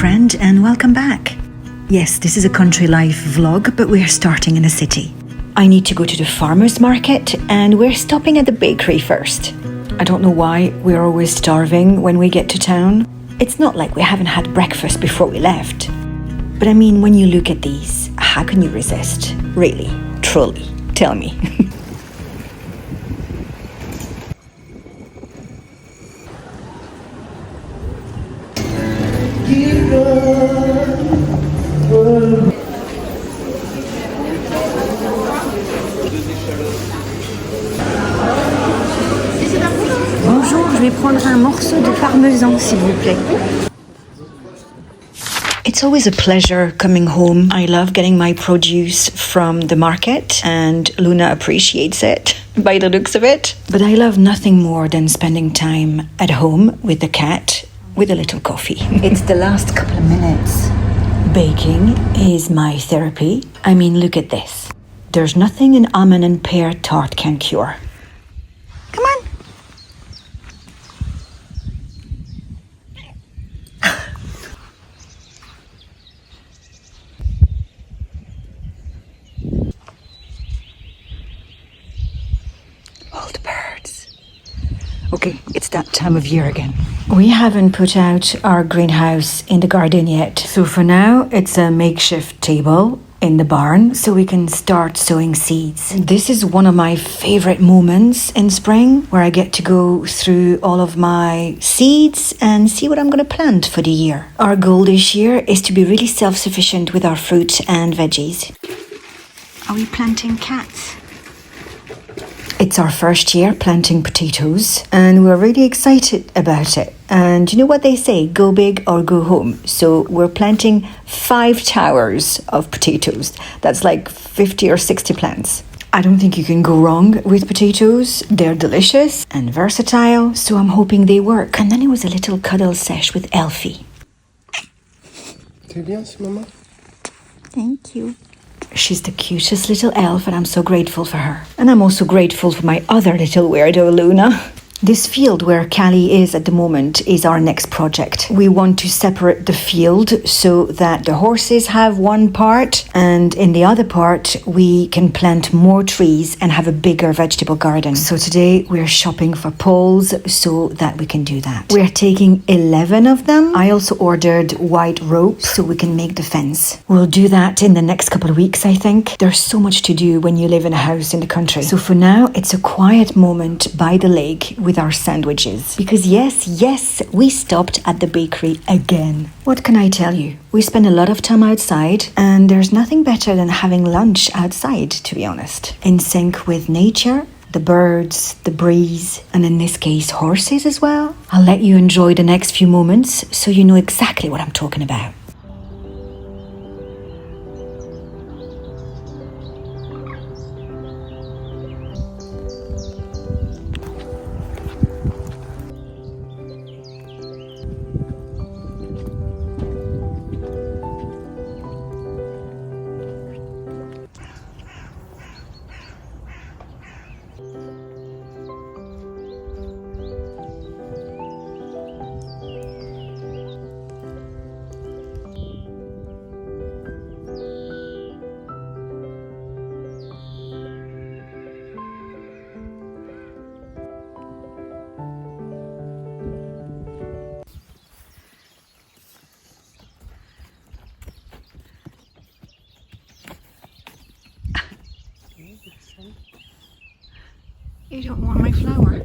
friend, and welcome back. Yes, this is a country life vlog, but we're starting in a city. I need to go to the farmer's market, and we're stopping at the bakery first. I don't know why we're always starving when we get to town. It's not like we haven't had breakfast before we left. But I mean, when you look at these, how can you resist? Really, truly, tell me. Bonjour, je vais prendre un morceau de parmesan, s'il vous plaît. It's always a pleasure coming home. I love getting my produce from the market, and Luna appreciates it by the looks of it. But I love nothing more than spending time at home with the cat with a little coffee. It's the last couple of minutes. Baking is my therapy. I mean, look at this. There's nothing an almond and pear tart can cure. Come on. All the birds. Okay, it's that time of year again. We haven't put out our greenhouse in the garden yet. So for now, it's a makeshift table in the barn so we can start sowing seeds. This is one of my favorite moments in spring, where I get to go through all of my seeds and see what I'm going to plant for the year. Our goal this year is to be really self-sufficient with our fruit and veggies. Are we planting cats? It's our first year planting potatoes, and we're really excited about it. And you know what they say, go big or go home. So we're planting 5 towers of potatoes. That's like 50 or 60 plants. I don't think you can go wrong with potatoes. They're delicious and versatile, so I'm hoping they work. And then it was a little cuddle sesh with Elfie. C'est bien, ce maman? Thank you. She's the cutest little elf, and I'm so grateful for her. And I'm also grateful for my other little weirdo, Luna. This field where Callie is at the moment is our next project. We want to separate the field so that the horses have one part, and in the other part we can plant more trees and have a bigger vegetable garden. So today we're shopping for poles so that we can do that. We're taking 11 of them. I also ordered white rope so we can make the fence. We'll do that in the next couple of weeks, I think. There's so much to do when you live in a house in the country. So for now, it's a quiet moment by the lake with our sandwiches. Because yes, we stopped at the bakery again. What can I tell you? We spend a lot of time outside, and there's nothing better than having lunch outside, to be honest. In sync with nature, the birds, the breeze, and in this case, horses as well. I'll let you enjoy the next few moments so you know exactly what I'm talking about. You don't want my flower.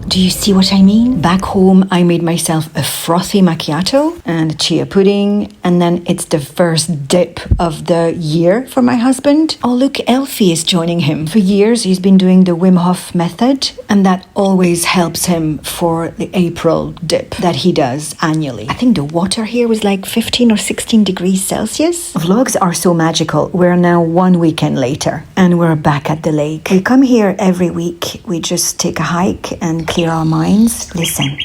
Do you see what I mean? Back home, I made myself a frothy macchiato and a chia pudding, and then it's the first dip of the year for my husband. Oh, look, Elfie is joining him. For years, he's been doing the Wim Hof method, and that always helps him for the April dip that he does annually. I think the water here was like 15 or 16 degrees Celsius. Vlogs are so magical. We're now 1 weekend later, and we're back at the lake. We come here every week. We just take a hike and clear our minds. Listen.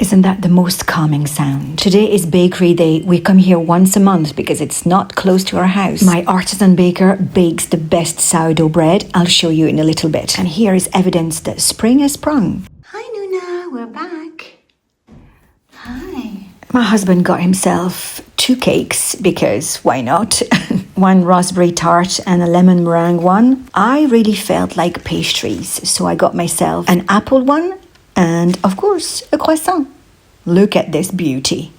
Isn't that the most calming sound? Today is bakery day. We come here once a month because it's not close to our house. My artisan baker bakes the best sourdough bread. I'll show you in a little bit. And here is evidence that spring has sprung. Hi Nuna, we're back. Hi. My husband got himself 2 cakes because why not? One raspberry tart and a lemon meringue one. I really felt like pastries, so I got myself an apple one and, of course, a croissant. Look at this beauty.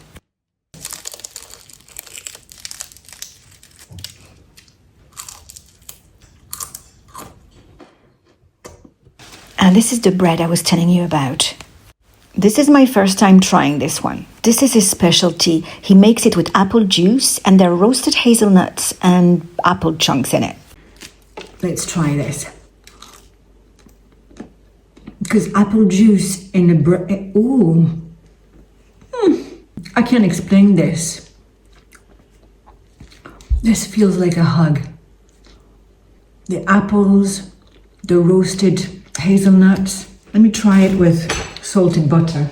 And this is the bread I was telling you about. This is my first time trying this one. This is his specialty. He makes it with apple juice and there are roasted hazelnuts and apple chunks in it. Let's try this. Because apple juice in the bread... Ooh. I can't explain this. This feels like a hug. The apples, the roasted hazelnuts. Let me try it with salted butter.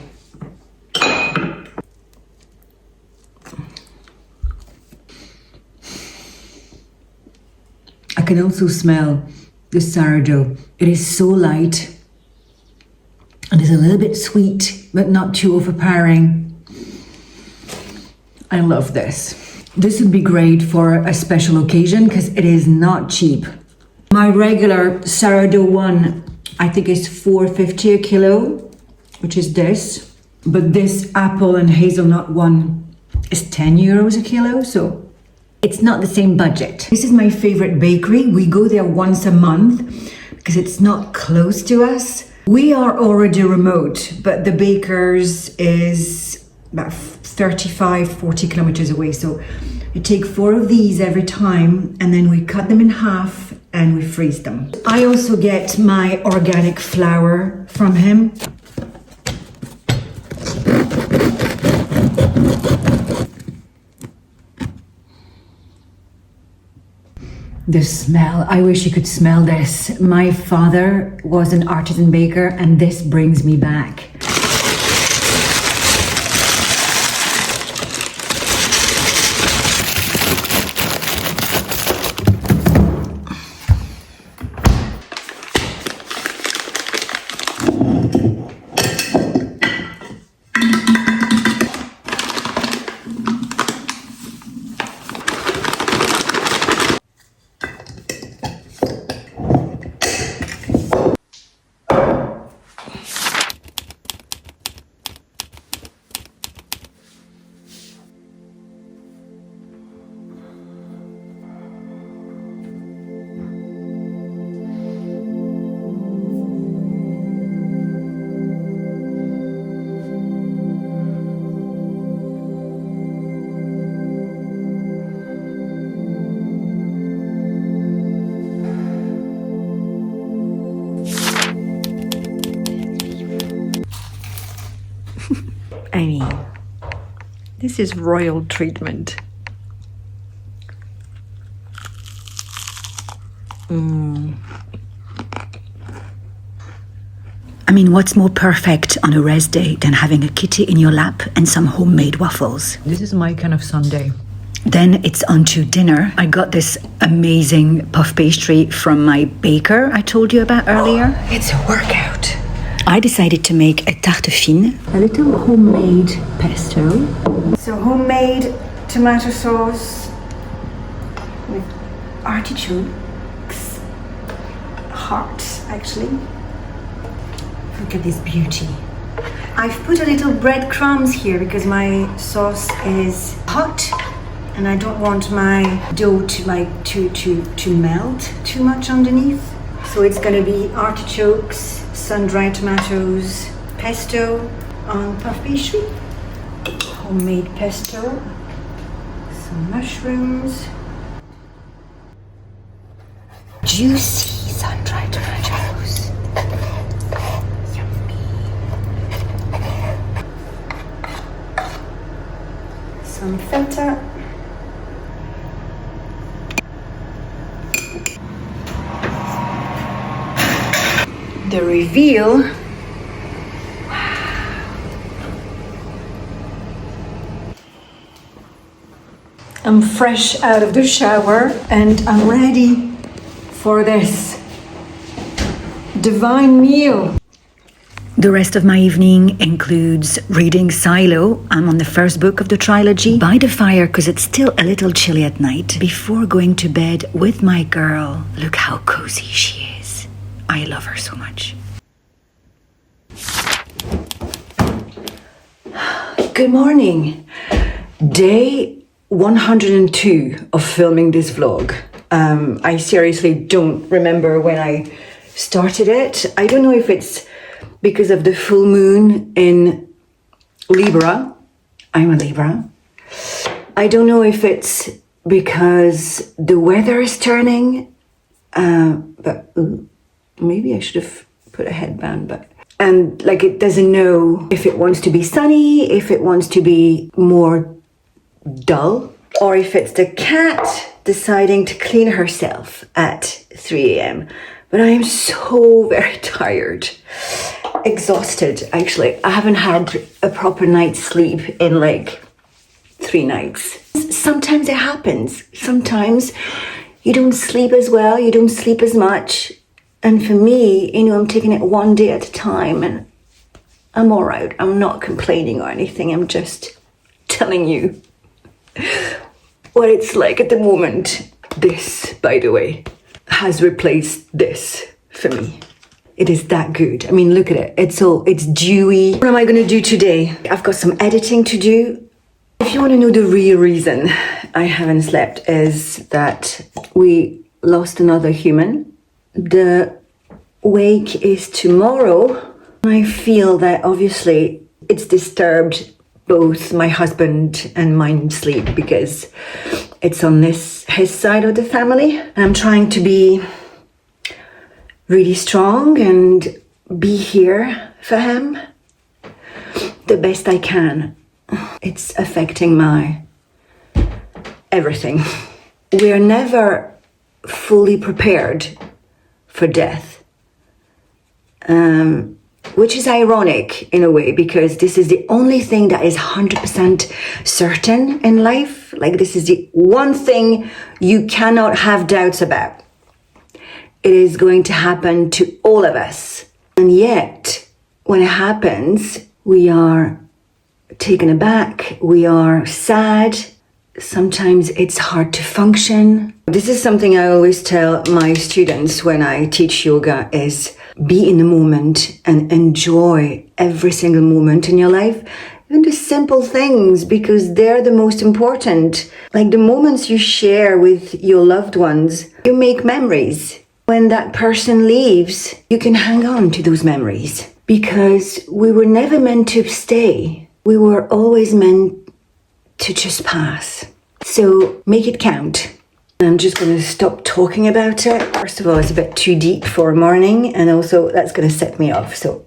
I can also smell the sourdough. It is so light and it's a little bit sweet, but not too overpowering. I love this. This would be great for a special occasion because it is not cheap. My regular sourdough one, I think is $4.50 a kilo, which is this. But this apple and hazelnut one is €10 a kilo, so it's not the same budget. This is my favorite bakery. We go there once a month because it's not close to us. We are already remote, but the baker's is about 40 kilometers away. So we take 4 of these every time and then we cut them in half and we freeze them. I also get my organic flour from him. The smell, I wish you could smell this. My father was an artisan baker and this brings me back. I mean, this is royal treatment. I mean, what's more perfect on a rest day than having a kitty in your lap and some homemade waffles? This is my kind of Sunday. Then it's on to dinner. I got this amazing puff pastry from my baker I told you about earlier. It's a workout. I decided to make a tarte fine. A little homemade pesto. So homemade tomato sauce with artichokes, hearts actually. Look at this beauty. I've put a little breadcrumbs here because my sauce is hot and I don't want my dough to melt too much underneath. So it's gonna be artichokes, sun-dried tomatoes, pesto on puff pastry, homemade pesto, some mushrooms, juicy sun-dried tomatoes. Yummy. Some feta. The reveal. I'm fresh out of the shower and I'm ready for this divine meal. The rest of my evening includes reading Silo. I'm on the first book of the trilogy by the fire because it's still a little chilly at night before going to bed with my girl. Look how cozy she is. I love her so much. Good morning. Day 102 of filming this vlog. I seriously don't remember when I started it. I don't know if it's because of the full moon in Libra. I'm a Libra. I don't know if it's because the weather is turning, but maybe I should have put a headband, and like it doesn't know if it wants to be sunny, if it wants to be more dull, or if it's the cat deciding to clean herself at 3 a.m. But I am so very tired, exhausted actually. I haven't had a proper night's sleep in like 3 nights. Sometimes it happens. Sometimes you don't sleep as well, you don't sleep as much. And for me, I'm taking it one day at a time and I'm all right. I'm not complaining or anything. I'm just telling you what it's like at the moment. This, by the way, has replaced this for me. It is that good. I mean, look at it. It's dewy. What am I going to do today? I've got some editing to do. If you want to know the real reason I haven't slept is that we lost another human. The wake is tomorrow. I feel that obviously it's disturbed both my husband and my sleep because it's on his side of the family. And I'm trying to be really strong and be here for him the best I can. It's affecting my everything. We're never fully prepared for death, which is ironic in a way because this is the only thing that is 100% certain in life. Like this is the one thing you cannot have doubts about. It is going to happen to all of us. And yet, when it happens, we are taken aback, we are sad. Sometimes it's hard to function. This is something I always tell my students when I teach yoga is be in the moment and enjoy every single moment in your life. Even the simple things, because they're the most important. Like the moments you share with your loved ones, you make memories. When that person leaves, you can hang on to those memories because we were never meant to stay. We were always meant to just pass. So make it count. I'm just going to stop talking about it. First of all, it's a bit too deep for a morning and also that's going to set me off. So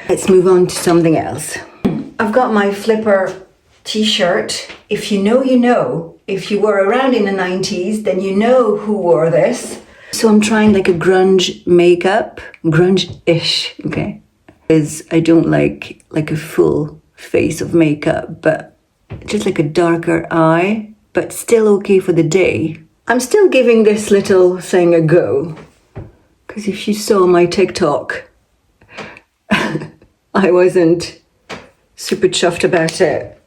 let's move on to something else. I've got my Flipper t-shirt. If you know, you know. If you were around in the 90s, then you know who wore this. So I'm trying like a grunge makeup, grunge-ish, okay? Because I don't like a full face of makeup, but just like a darker eye, but still okay for the day. I'm still giving this little thing a go. Because if you saw my TikTok, I wasn't super chuffed about it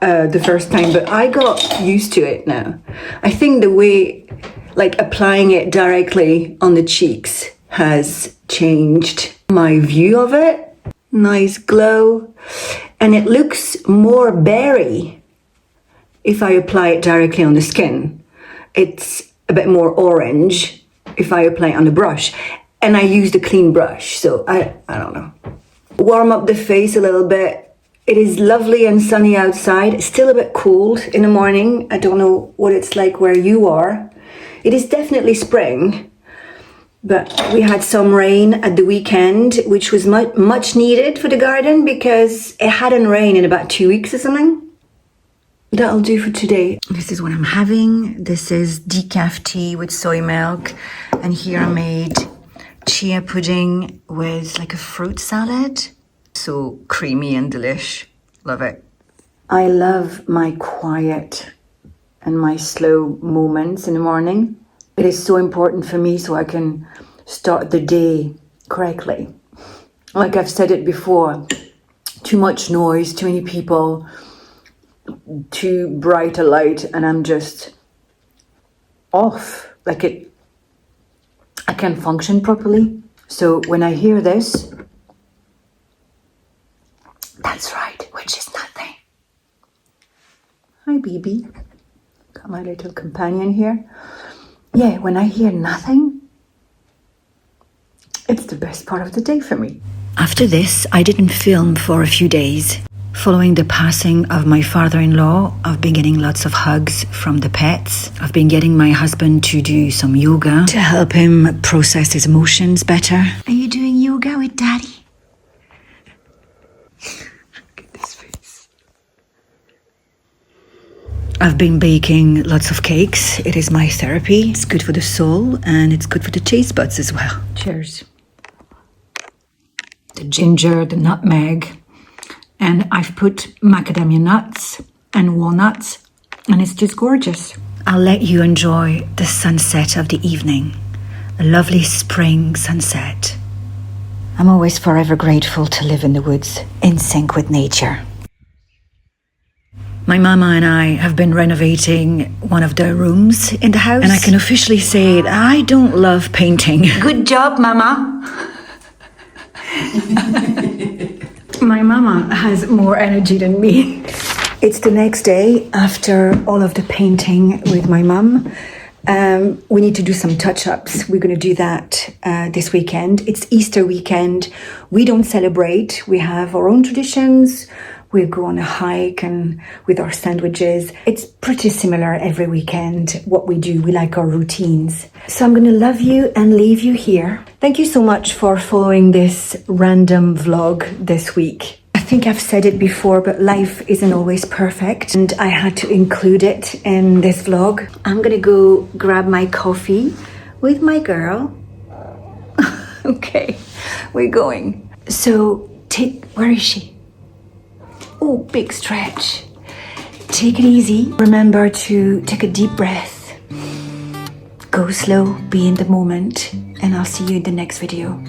the first time, but I got used to it now. I think the way, like applying it directly on the cheeks has changed my view of it. Nice glow. And it looks more berry if I apply it directly on the skin. It's a bit more orange if I apply it on the brush. And I used a clean brush, so I don't know. Warm up the face a little bit. It is lovely and sunny outside. It's still a bit cold in the morning. I don't know what it's like where you are. It is definitely spring, but we had some rain at the weekend, which was much needed for the garden because it hadn't rained in about 2 weeks or something. That'll do for today. This is what I'm having. This is decaf tea with soy milk. And here I made chia pudding with like a fruit salad. So creamy and delish. Love it. I love my quiet and my slow moments in the morning. It is so important for me so I can start the day correctly. Like I've said it before, too much noise, too many people, too bright a light, and I'm just off. I can't function properly. So when I hear this, that's right, which is nothing. Hi, baby. Got my little companion here. Yeah, when I hear nothing, it's the best part of the day for me. After this, I didn't film for a few days. Following the passing of my father-in-law, I've been getting lots of hugs from the pets. I've been getting my husband to do some yoga to help him process his emotions better. Are you doing yoga with Daddy? Look at this face. I've been baking lots of cakes. It is my therapy. It's good for the soul and it's good for the taste buds as well. Cheers. The ginger, the nutmeg, and I've put macadamia nuts and walnuts, and it's just gorgeous. I'll let you enjoy the sunset of the evening, a lovely spring sunset. I'm always forever grateful to live in the woods, in sync with nature. My mama and I have been renovating one of the rooms in the house, and I can officially say I don't love painting. Good job, mama. My mama has more energy than me. It's the next day after all of the painting with my mum. We need to do some touch-ups. We're going to do that this weekend. It's Easter weekend. We don't celebrate. We have our own traditions. We go on a hike and with our sandwiches. It's pretty similar every weekend, what we do. We like our routines. So I'm going to love you and leave you here. Thank you so much for following this random vlog this week. I think I've said it before, but life isn't always perfect, and I had to include it in this vlog. I'm going to go grab my coffee with my girl. Okay, we're going. So where is she? Oh, big stretch. Take it easy. Remember to take a deep breath. Go slow, be in the moment, and I'll see you in the next video.